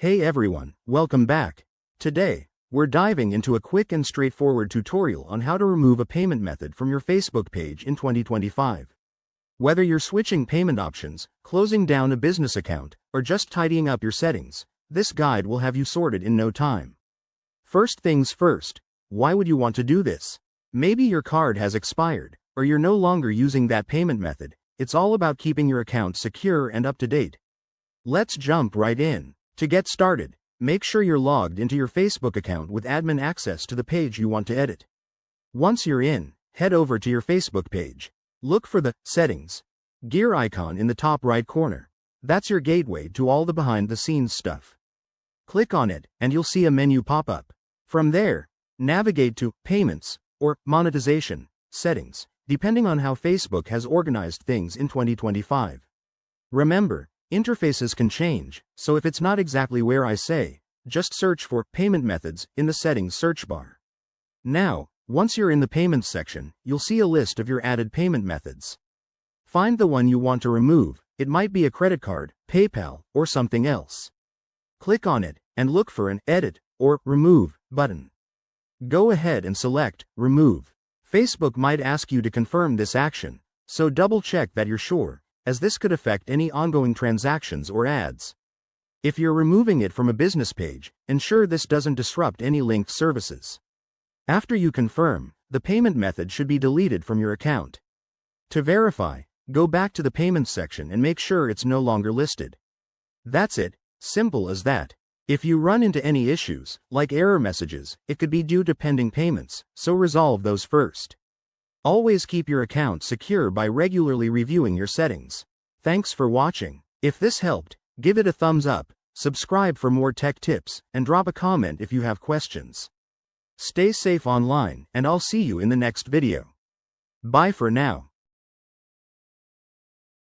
Hey everyone, welcome back. Today, we're diving into a quick and straightforward tutorial on how to remove a payment method from your Facebook page in 2025. Whether you're switching payment options, closing down a business account, or just tidying up your settings, this guide will have you sorted in no time. First things first, why would you want to do this? Maybe your card has expired, or you're no longer using that payment method. It's all about keeping your account secure and up to date. Let's jump right in. To get started, make sure you're logged into your Facebook account with admin access to the page you want to edit. Once you're in, head over to your Facebook page. Look for the Settings gear icon in the top right corner. That's your gateway to all the behind-the-scenes stuff. Click on it, and you'll see a menu pop up. From there, navigate to Payments or Monetization Settings, depending on how Facebook has organized things in 2025. Remember, interfaces can change, so if it's not exactly where I say, just search for Payment Methods in the Settings search bar. Now, once you're in the Payments section, you'll see a list of your added payment methods. Find the one you want to remove. It might be a credit card, PayPal, or something else. Click on it, and look for an Edit or Remove button. Go ahead and select Remove. Facebook might ask you to confirm this action, so double-check that you're sure, as this could affect any ongoing transactions or ads. If you're removing it from a business page, ensure this doesn't disrupt any linked services. After you confirm, the payment method should be deleted from your account. To verify, go back to the Payments section and make sure it's no longer listed. That's it, simple as that. If you run into any issues, like error messages, it could be due to pending payments, so resolve those first. Always keep your account secure by regularly reviewing your settings. Thanks for watching. If this helped, give it a thumbs up, subscribe for more tech tips, and drop a comment if you have questions. Stay safe online, and I'll see you in the next video. Bye for now.